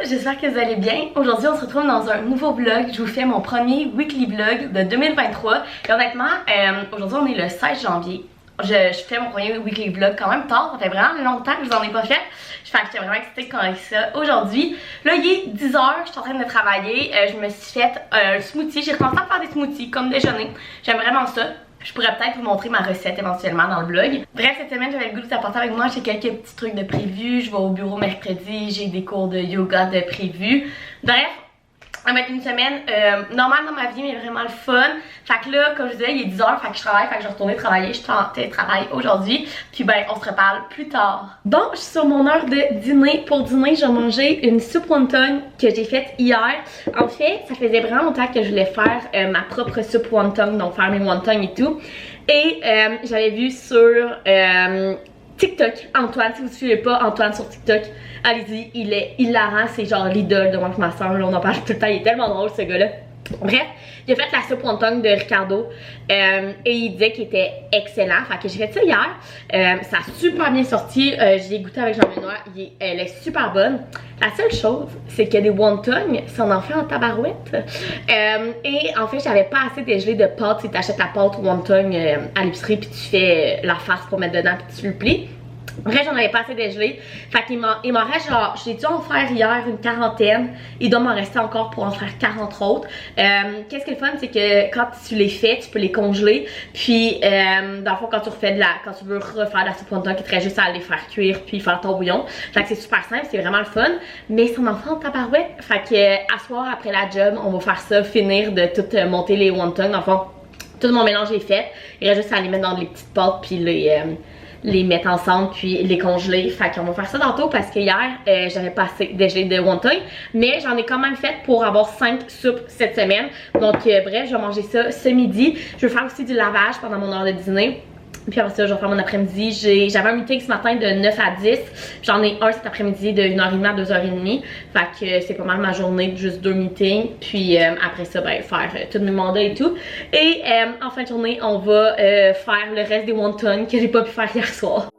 J'espère que vous allez bien. Aujourd'hui, on se retrouve dans un nouveau vlog. Je vous fais mon premier weekly vlog de 2023. Et honnêtement, aujourd'hui, on est le 16 janvier. Je fais mon premier weekly vlog quand même tard. Ça fait vraiment longtemps que je vous en ai pas fait. J'étais vraiment excitée avec ça aujourd'hui. Là, il est 10h, je suis en train de travailler. Je me suis fait un smoothie. J'ai commencé à faire des smoothies comme déjeuner. J'aime vraiment ça. Je pourrais peut-être vous montrer ma recette éventuellement dans le vlog. Bref, cette semaine, j'avais le goût de t'apporter avec moi. J'ai quelques petits trucs de prévu. Je vais au bureau mercredi. J'ai des cours de yoga de prévu. Bref, ça va être une semaine normale dans ma vie, mais vraiment le fun. Fait que là, comme je disais, il est 10h, fait que je travaille, fait que je vais retourner travailler. Je suis en télétravail aujourd'hui. Puis ben, on se reparle plus tard. Bon, je suis sur mon heure de dîner. Pour dîner, j'ai mangé une soupe wonton que j'ai faite hier. En fait, ça faisait vraiment longtemps que je voulais faire ma propre soupe wonton, donc faire mes wontons et tout. Et j'avais vu sur TikTok, Antoine, si vous ne suivez pas Antoine sur TikTok, allez-y, il est hilarant, c'est genre l'idole de moi et ma soeur, on en parle tout le temps, il est tellement drôle ce gars-là. Bref, j'ai fait la soupe wonton de Ricardo et il disait qu'il était excellent, fait que j'ai fait ça hier, ça a super bien sorti, j'ai goûté avec Jean-Benoît, elle est super bonne. La seule chose, c'est que des wontons, ça on en fait en tabarouette. Et en fait, j'avais pas assez dégelé de pâte. Si t'achètes la pâte wonton à l'épicerie, puis tu fais la farce pour mettre dedans, puis tu le plies. Bref, j'en avais pas assez dégelé. Fait qu'il m'en reste genre, j'ai dû en faire hier une quarantaine. Il doit m'en rester encore pour en faire 40 autres. Qu'est-ce qui est le fun, c'est que quand tu les fais, tu peux les congeler. Puis, dans le fond, quand tu veux refaire la soupe wonton, il te reste juste à les faire cuire puis faire ton bouillon. Fait que c'est super simple, c'est vraiment le fun. Mais c'est en enfant en tabarouette. Fait que, à soir, après la job, on va faire ça, finir de tout monter les wontons. Dans le fond, tout mon mélange est fait. Il reste juste à les mettre dans des petites pâtes puis les mettre ensemble puis les congeler. Fait qu'on va faire ça tantôt parce que hier j'avais pas assez dégelé de wonton, mais j'en ai quand même fait pour avoir 5 soupes cette semaine. Donc bref, je vais manger ça ce midi. Je vais faire aussi du lavage pendant mon heure de dîner. Puis après ça, je vais faire mon après-midi. J'avais un meeting ce matin de 9 à 10. J'en ai un cet après-midi de 1h30 à 2h30. Fait que c'est pas mal ma journée de juste 2 meetings. Puis après ça, ben faire tous mes mandats et tout. Et en fin de journée, on va faire le reste des wontons que j'ai pas pu faire hier soir.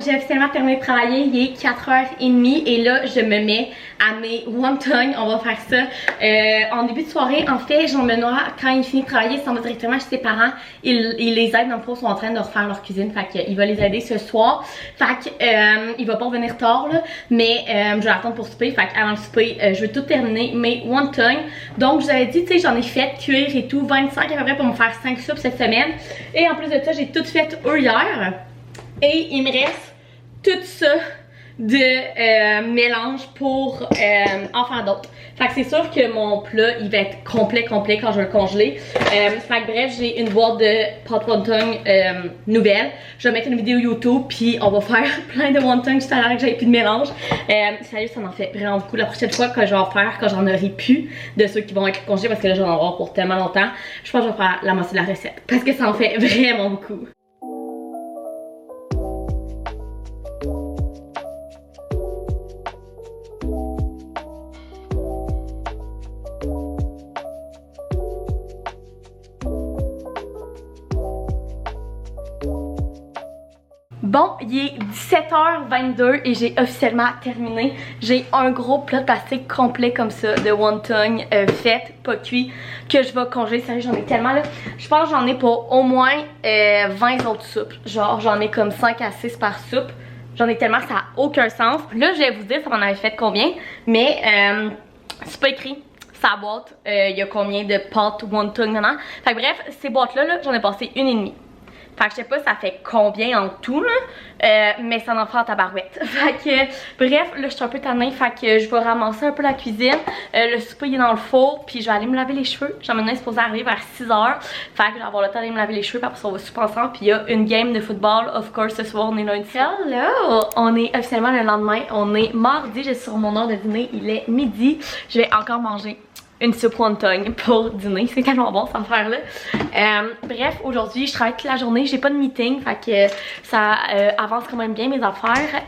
J'ai officiellement terminé de travailler, il est 4h30 et là je me mets à mes wontons. On va faire ça en début de soirée. En fait, Jean-Benoît, quand il finit de travailler, il s'en va directement chez ses parents. Il les aide, dans le fond, ils sont en train de refaire leur cuisine. Fait qu'il va les aider ce soir. Fait il va pas revenir tard là, mais je vais attendre pour souper. Fait qu'avant le souper, je vais tout terminer mes wontons. Donc je vous avais dit, tu sais, j'en ai fait cuire et tout, 25 à peu près pour me faire 5 soupes cette semaine. Et en plus de ça, j'ai tout fait eux hier. Et il me reste tout ça de mélange pour en faire d'autres. Fait que c'est sûr que mon plat il va être complet quand je vais le congeler. Fait que bref, j'ai une boîte de pâte wonton nouvelle. Je vais mettre une vidéo YouTube puis on va faire plein de wontons tout à l'heure que j'avais plus de mélange. Sérieux, ça m'en fait vraiment beaucoup. La prochaine fois que je vais en faire, quand j'en aurai plus de ceux qui vont être congelés, parce que là je vais en avoir pour tellement longtemps, je pense que je vais faire la moitié de la recette. Parce que ça en fait vraiment beaucoup. Bon, il est 17h22 et j'ai officiellement terminé. J'ai un gros plat de plastique complet comme ça de wonton fait, pas cuit, que je vais congeler. Sérieux, j'en ai tellement là. Je pense que j'en ai pour au moins 20 autres soupes. Genre, j'en ai comme 5 à 6 par soupe. J'en ai tellement, ça n'a aucun sens. Là, je vais vous dire, ça m'en avait fait combien, mais c'est pas écrit. Sa boîte, il y a combien de pâtes wonton dedans. Fait que bref, ces boîtes-là, j'en ai passé une et demie. Fait que je sais pas ça fait combien en tout là, mais ça en fait en tabarouette. Fait que bref, là je suis un peu tannée, fait que je vais ramasser un peu la cuisine. Le souper il est dans le four, puis je vais aller me laver les cheveux. Jean-Benoît est supposé arriver vers 6h. Fait que je vais avoir le temps d'aller me laver les cheveux, puis après ça on va souper ensemble. Puis il y a une game de football, of course ce soir on est lundi. Hello! On est officiellement le lendemain, on est mardi, je suis sur mon heure de dîner, il est midi. Je vais encore manger une soupe wonton pour dîner. C'est tellement bon cette affaire-là. Bref, aujourd'hui, je travaille toute la journée. J'ai pas de meeting, fait que ça avance quand même bien mes affaires.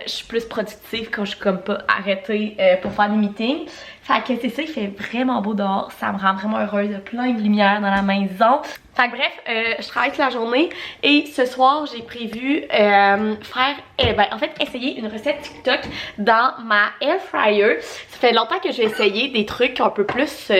Je suis plus productive quand je suis comme pas arrêtée pour faire des meetings. Fait que c'est ça, il fait vraiment beau dehors. Ça me rend vraiment heureuse. Plein de lumière dans la maison. Fait que bref, je travaille toute la journée et ce soir j'ai prévu en fait essayer une recette TikTok dans ma air fryer. Ça fait longtemps que j'ai essayé des trucs un peu plus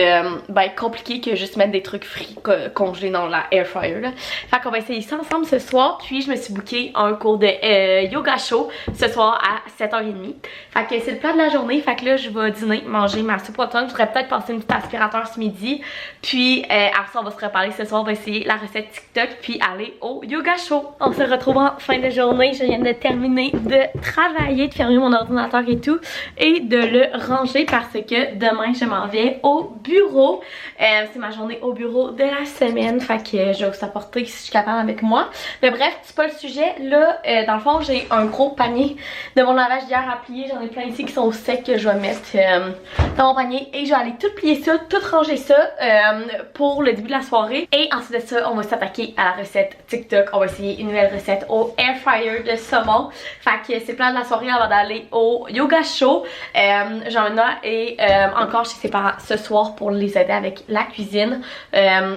compliqués que juste mettre des trucs frits congelés dans la air fryer là. Fait qu'on va essayer ça ensemble ce soir. Puis je me suis booké un cours de yoga chaud ce soir à 7h30. Fait que c'est le plat de la journée. Fait que là je vais dîner, manger ma soupe automne. Je voudrais peut-être passer une petite aspirateur ce midi. Puis après ça on va se reparler ce soir. On va essayer la recette TikTok puis aller au yoga show. On se retrouve en fin de journée. Je viens de terminer de travailler, de fermer mon ordinateur et tout et de le ranger parce que demain je m'en vais au bureau. C'est ma journée au bureau de la semaine. Fait que je vais vous apporter si je suis capable avec moi. Mais bref, c'est pas le sujet. Là, dans le fond, j'ai un gros panier de mon lavage d'hier à plier. J'en ai plein ici qui sont secs que je vais mettre dans mon panier et je vais aller tout plier ça, tout ranger ça pour le début de la soirée. Et ensuite de ça, on va s'attaquer à la recette TikTok. On va essayer une nouvelle recette au air fryer de saumon. Fait que c'est le plan de la soirée avant d'aller au yoga show. Jean-Benoît est encore chez ses parents ce soir pour les aider avec la cuisine.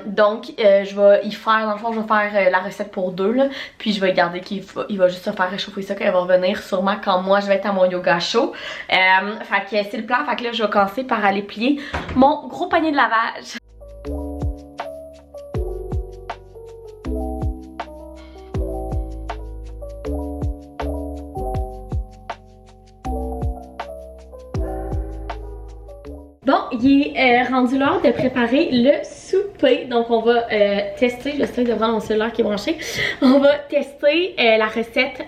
Donc je vais y faire, dans le fond je vais faire la recette pour deux là. Puis je vais garder qu'il va juste se faire réchauffer ça quand il va revenir sûrement quand moi je vais être à mon yoga show. Fait que c'est le plan. Fait que là je vais commencer par aller plier mon gros panier de lavage. Bon, il est rendu l'heure de préparer le souper. Donc on va tester, j'essaie de prendre mon cellulaire qui est branché. On va tester la recette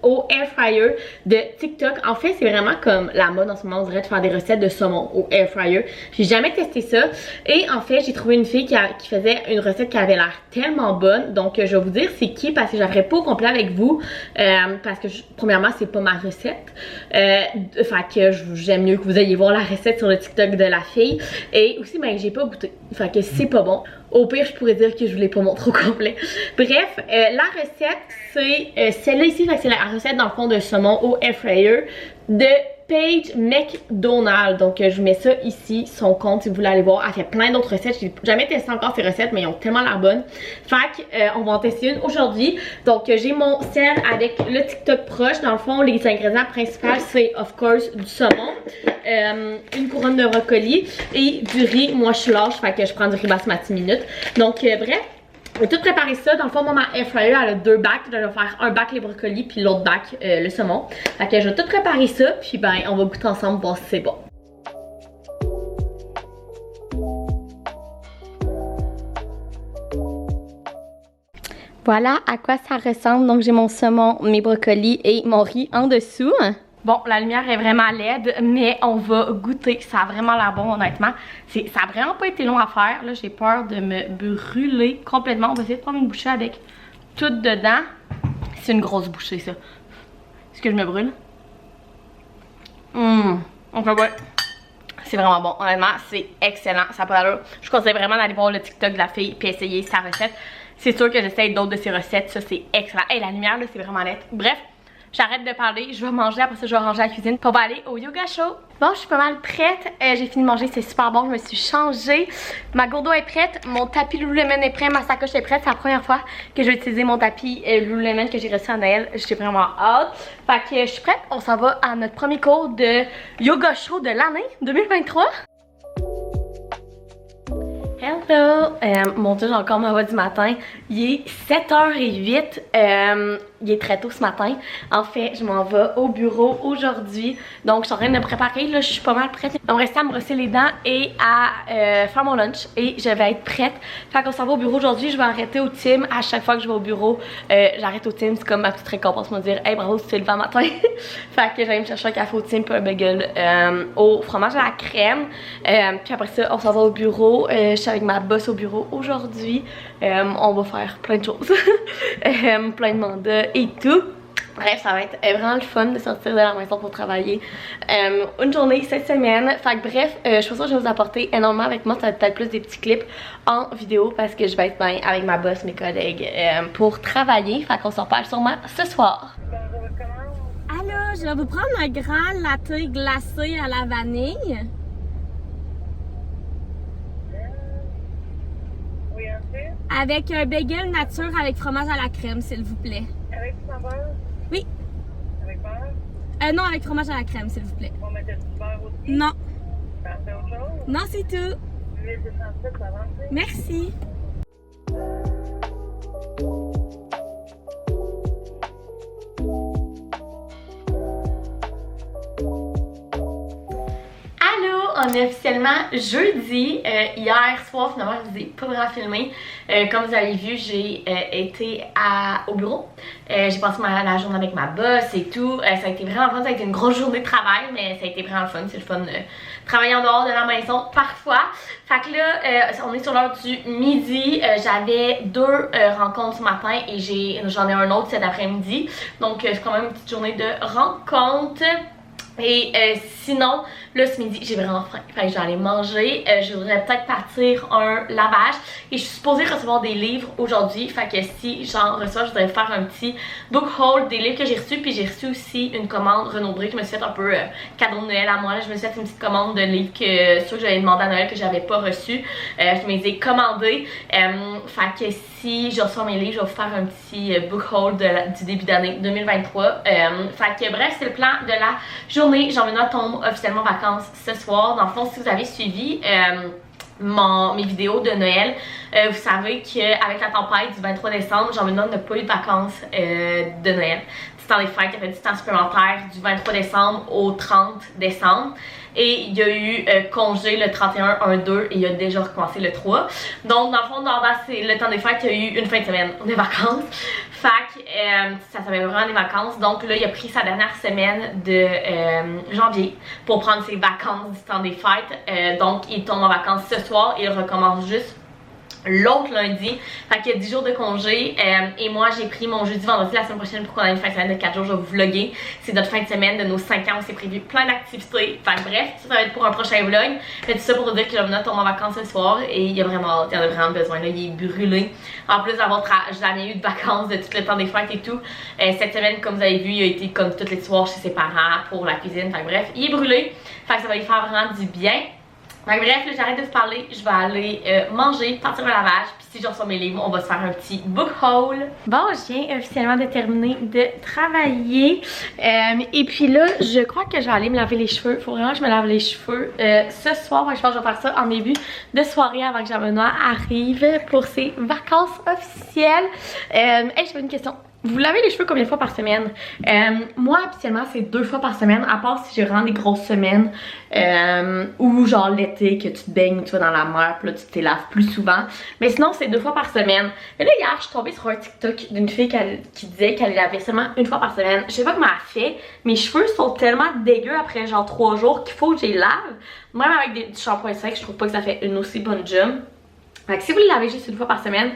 au air fryer de TikTok. En fait, c'est vraiment comme la mode en ce moment, on dirait de faire des recettes de saumon au air fryer. J'ai jamais testé ça. Et en fait, j'ai trouvé une fille qui faisait une recette qui avait l'air tellement bonne. Donc je vais vous dire c'est qui parce que je la ferai pas au complet avec vous. Parce que premièrement, c'est pas ma recette. Fait que j'aime mieux que vous ayez voir la recette sur le TikTok de la fille. Et aussi, ben j'ai pas goûté. Fait que c'est pas bon. Au pire, je pourrais dire que je vous l'ai pas montré au complet. Bref, la recette, c'est celle-là ici. Fait que c'est la recette dans le fond de saumon au air fryer de Paige McDonald. Donc je vous mets ça ici, son compte si vous voulez aller voir. Elle fait plein d'autres recettes. J'ai jamais testé encore ces recettes, mais ils ont tellement l'air bonnes. Fait que on va en tester une aujourd'hui. Donc j'ai mon sel avec le TikTok proche. Dans le fond, les ingrédients principaux c'est of course du saumon, une couronne de brocoli et du riz. Moi je suis lâche, fait que je prends du riz basmati minute. Donc bref. Je vais tout préparer ça. Dans le fond, moi, ma air fryer, elle a deux bacs. Je vais faire un bac les brocolis, puis l'autre bac le saumon. Fait que je vais tout préparer ça, puis ben, on va goûter ensemble, voir si c'est bon. Voilà à quoi ça ressemble. Donc, j'ai mon saumon, mes brocolis et mon riz en dessous. Bon, la lumière est vraiment laide, mais on va goûter. Ça a vraiment l'air bon, honnêtement. Ça a vraiment pas été long à faire. Là, j'ai peur de me brûler complètement. On va essayer de prendre une bouchée avec tout dedans. C'est une grosse bouchée, ça. Est-ce que je me brûle? On fait ouais. C'est vraiment bon. Honnêtement, c'est excellent. Ça n'a pas d'allure. Je conseille vraiment d'aller voir le TikTok de la fille et essayer sa recette. C'est sûr que j'essaye d'autres de ses recettes. Ça, c'est excellent. Et la lumière, là, c'est vraiment laide. Bref. J'arrête de parler, je vais manger, après ça je vais ranger la cuisine pour aller au yoga show. Bon, je suis pas mal prête, j'ai fini de manger, c'est super bon, je me suis changée. Ma gourde d'eau est prête, mon tapis Lululemon est prêt, ma sacoche est prête. C'est la première fois que je vais utiliser mon tapis Lululemon que j'ai reçu à Noël. J'ai vraiment hâte. Fait que je suis prête, on s'en va à notre premier cours de yoga show de l'année 2023. Hello! Mon Dieu, j'ai encore ma voix du matin. Il est 7h08. Il est très tôt ce matin. En fait, je m'en vais au bureau aujourd'hui. Donc, je suis en train de me préparer. Là, je suis pas mal prête. Il me reste à me brosser les dents et à faire mon lunch. Et je vais être prête. Fait qu'on s'en va au bureau aujourd'hui. Je vais arrêter au team. À chaque fois que je vais au bureau, j'arrête au team. C'est comme ma petite récompense pour me dire hey, bravo, tu t'es levé le matin. Fait que j'allais me chercher un café au team puis un bagel au fromage à la crème. Puis après ça, on s'en va au bureau. Je suis avec ma boss au bureau aujourd'hui. On va faire plein de choses. Plein de mandats et tout. Bref, ça va être vraiment le fun de sortir de la maison pour travailler une journée cette semaine. Fait que bref, je pense que je vais vous apporter énormément avec moi. Ça va être peut-être plus des petits clips en vidéo parce que je vais être bien avec ma boss, mes collègues pour travailler. Fait qu'on s'en parle sûrement ce soir. Alors, je vais vous prendre un grand latte glacé à la vanille. Oui, ensuite, Avec un bagel nature avec fromage à la crème, s'il vous plaît. avec du beurre, Oui. avec beurre, Non, avec fromage à la crème, s'il vous plaît. on mettait du beurre aussi. Non. Parfait, autre chose. Non, c'est tout. L'huile de sensible, ça va rentrer. Merci. Allô, on est officiellement jeudi. Hier soir, finalement, je vous ai pas vraiment filmé. Comme vous avez vu, j'ai été au bureau. J'ai passé la journée avec ma boss et tout. Ça a été vraiment fun. Ça a été une grosse journée de travail, mais ça a été vraiment fun. C'est le fun de travailler en dehors de la maison parfois. Fait que là, on est sur l'heure du midi. J'avais 2 rencontres ce matin et j'en ai un autre cet après-midi. Donc, c'est quand même une petite journée de rencontres. Et sinon, là ce midi, j'ai vraiment faim. Fait que je vais aller manger. Je voudrais peut-être partir un lavage. Et je suis supposée recevoir des livres aujourd'hui. Fait que si j'en reçois, je voudrais faire un petit book haul des livres que j'ai reçus. Puis j'ai reçu aussi une commande Renaud Bré. Je me suis fait un peu cadeau de Noël à moi. Là, je me suis fait une petite commande de livres que ceux que j'avais demandé à Noël que j'avais pas reçus. Je me les ai commandés. Fait que si je reçois mes livres, je vais vous faire un petit book haul du début d'année 2023. Fait que bref, c'est le plan de la journée. Jean-Benoît tombe officiellement en vacances ce soir. Dans le fond, si vous avez suivi mes vidéos de Noël, vous savez qu'avec la tempête du 23 décembre, Jean-Benoît n'a pas eu de vacances de Noël. Du temps des fêtes, il y avait du temps supplémentaire du 23 décembre au 30 décembre. Et il y a eu congé le 31, 1, 2 et il a déjà recommencé le 3. Donc, dans le fond, dans le temps des fêtes, il y a eu une fin de semaine de vacances. Fait que ça s'appelle vraiment des vacances. Donc là, il a pris sa dernière semaine de janvier pour prendre ses vacances du temps des fêtes. Donc, il tombe en vacances ce soir et il recommence juste l'autre lundi. Fait qu'il y a 10 jours de congé. Et moi, j'ai pris mon jeudi, vendredi la semaine prochaine pour qu'on ait une fin de semaine de 4 jours. Je vais vous vlogger. C'est notre fin de semaine de nos 5 ans. On s'est prévu plein d'activités. Fait que bref, ça va être pour un prochain vlog. Mais tout ça pour vous dire que Jean-Benoît tombe en vacances ce soir. Et il y a vraiment, il en a vraiment besoin. Là, il est brûlé. En plus d'avoir jamais eu de vacances de tout le temps des fêtes et tout. Cette semaine, comme vous avez vu, il a été comme tous les soirs chez ses parents pour la cuisine. Fait que bref, il est brûlé. Fait que ça va lui faire vraiment du bien. Donc, bref, là j'arrête de vous parler, je vais aller manger, partir au lavage, puis si je reçois mes livres, on va se faire un petit book haul. Bon, je viens officiellement de terminer de travailler, et puis là, je crois que je vais aller me laver les cheveux. Faut vraiment que je me lave les cheveux ce soir. Je pense que je vais faire ça en début de soirée avant que Jean-Benoît arrive pour ses vacances officielles. Hey, j'avais une question. Vous lavez les cheveux combien de fois par semaine? Moi, habituellement, c'est 2 fois par semaine, à part si j'ai vraiment des grosses semaines ou genre l'été, que tu te baignes, tu vas dans la mer, puis là, tu te laves plus souvent. Mais sinon, c'est 2 fois par semaine. Et là, hier, je suis tombée sur un TikTok d'une fille qui disait qu'elle lavait seulement 1 fois par semaine. Je sais pas comment elle fait. Mes cheveux sont tellement dégueux après genre 3 jours qu'il faut que je les lave. Même avec du shampoing sec, je trouve pas que ça fait une aussi bonne job. Fait que si vous les lavez juste 1 fois par semaine,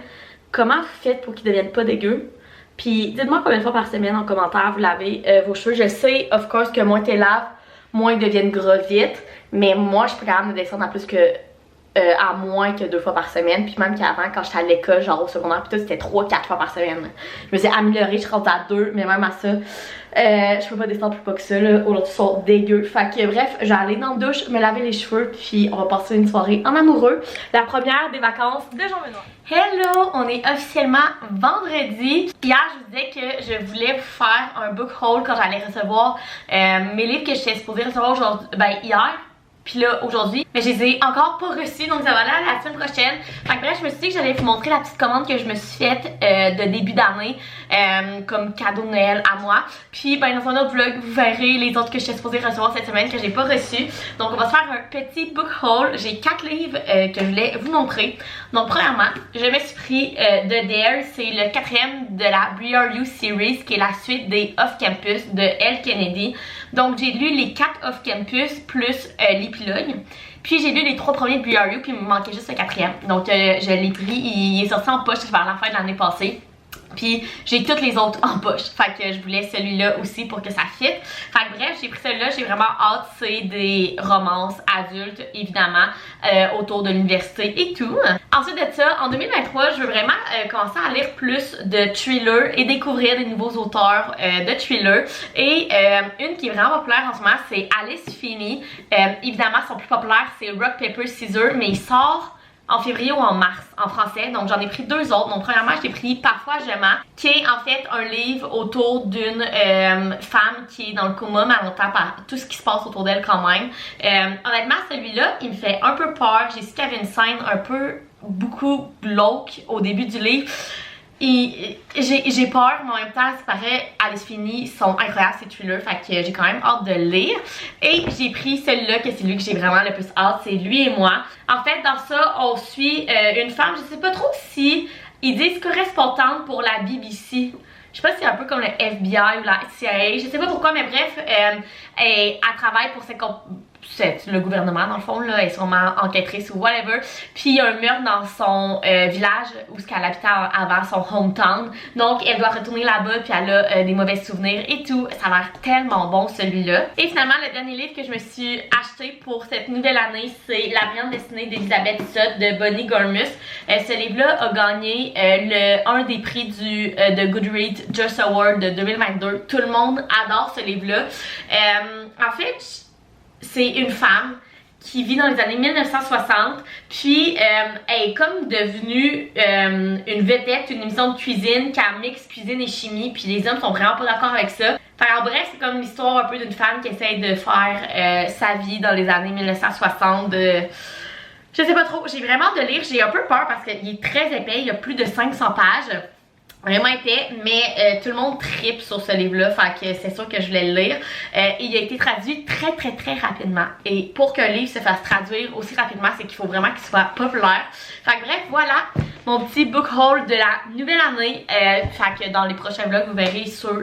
comment vous faites pour qu'ils deviennent pas dégueux? Puis dites-moi combien de fois par semaine en commentaire vous lavez vos cheveux. Je sais, of course, que moins tu les laves, moins ils deviennent gras vite. Mais moi, je peux quand même descendre à plus que à moins que 2 fois par semaine. Puis même qu'avant, quand j'étais à l'école, genre au secondaire, puis tout, c'était 3-4 fois par semaine. Je me suis améliorée, je suis rendue à 2, mais même à ça, je peux pas descendre plus pas que ça, là. Aujourd'hui, ils sont dégueux. Fait que bref, je vais aller dans la douche, me laver les cheveux, puis on va passer une soirée en amoureux. La première des vacances de Jean-Benoît. Hello! On est officiellement vendredi. Hier, je vous disais que je voulais vous faire un book haul quand j'allais recevoir mes livres que j'étais supposée recevoir aujourd'hui, hier. Puis là, aujourd'hui, mais je les ai encore pas reçus, donc ça va aller à la semaine prochaine. Fait que bref, je me suis dit que j'allais vous montrer la petite commande que je me suis faite de début d'année comme cadeau de Noël à moi. Puis ben dans un autre vlog, vous verrez les autres que j'étais supposée recevoir cette semaine que j'ai pas reçus. Donc on va se faire un petit book haul. J'ai 4 livres que je voulais vous montrer. Donc premièrement, je me suis pris The Dare, c'est le 4e de la BRU Series, qui est la suite des Off Campus de Elle Kennedy. Donc j'ai lu les 4 Off Campus plus l'épilogue. Puis j'ai lu les 3 premiers de BRU, puis il me manquait juste le 4e. Donc je l'ai pris, il est sorti en poche vers la fin de l'année passée. Puis j'ai toutes les autres en poche. Fait que je voulais celui-là aussi pour que ça fit. Fait que bref, j'ai pris celui-là. J'ai vraiment hâte. C'est des romances adultes, évidemment, autour de l'université et tout. Ensuite de ça, en 2023, je veux vraiment commencer à lire plus de thrillers et découvrir des nouveaux auteurs de thrillers. Et une qui est vraiment populaire en ce moment, c'est Alice Feeney. Évidemment, son plus populaire, c'est Rock, Paper, Scissors, mais il sort en février ou en mars en français, donc j'en ai pris 2 autres. Donc premièrement, j'ai pris Parfois je mens, qui est en fait un livre autour d'une femme qui est dans le coma longtemps par tout ce qui se passe autour d'elle quand même. Honnêtement, celui-là, il me fait un peu peur. J'ai su qu'il y avait une scène un peu beaucoup glauque au début du livre. Et j'ai peur, mais en même temps, c'est pareil, Alice Feeney sont incroyables ces thrillers, fait que j'ai quand même hâte de lire. Et j'ai pris celui-là, que c'est lui que j'ai vraiment le plus hâte, c'est Lui et moi. En fait, dans ça, on suit une femme, je sais pas trop si ils disent correspondante pour la BBC. Je sais pas si c'est un peu comme le FBI ou la CIA, je sais pas pourquoi, mais bref, elle travaille pour c'est le gouvernement dans le fond, là, elle est sûrement enquêtrice ou whatever. Puis il y a un meurtre dans son village où ce qu'elle habitait avant, son hometown. Donc elle doit retourner là-bas, puis elle a des mauvais souvenirs et tout. Ça a l'air tellement bon celui-là. Et finalement, le dernier livre que je me suis acheté pour cette nouvelle année, c'est La brillante destinée d'Elizabeth Sott de Bonnie Gormus. Ce livre-là a gagné un des prix de Goodreads Just Award de 2022. Tout le monde adore ce livre-là. En fait, c'est une femme qui vit dans les années 1960, puis elle est comme devenue une vedette, une émission de cuisine qui mixe cuisine et chimie, puis les hommes sont vraiment pas d'accord avec ça. Enfin, en bref, c'est comme l'histoire un peu d'une femme qui essaye de faire sa vie dans les années 1960. Je sais pas trop, j'ai vraiment hâte de lire, j'ai un peu peur parce qu'il est très épais, il y a plus de 500 pages. Vraiment épais, mais tout le monde tripe sur ce livre-là, fait que c'est sûr que je voulais le lire. Il a été traduit très rapidement. Et pour qu'un livre se fasse traduire aussi rapidement, c'est qu'il faut vraiment qu'il soit populaire. Fait que bref, voilà mon petit book haul de la nouvelle année. Fait que dans les prochains vlogs, vous verrez sur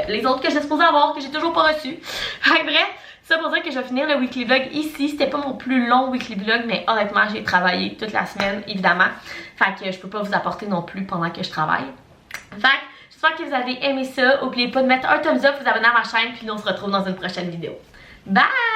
les autres que j'ai supposé avoir, que j'ai toujours pas reçus. Fait que bref, ça pour dire que je vais finir le weekly vlog ici. C'était pas mon plus long weekly vlog, mais honnêtement, j'ai travaillé toute la semaine, évidemment. Fait que je peux pas vous apporter non plus pendant que je travaille. Fait que j'espère que vous avez aimé ça. N'oubliez pas de mettre un thumbs up, vous abonner à ma chaîne, puis nous on se retrouve dans une prochaine vidéo. Bye!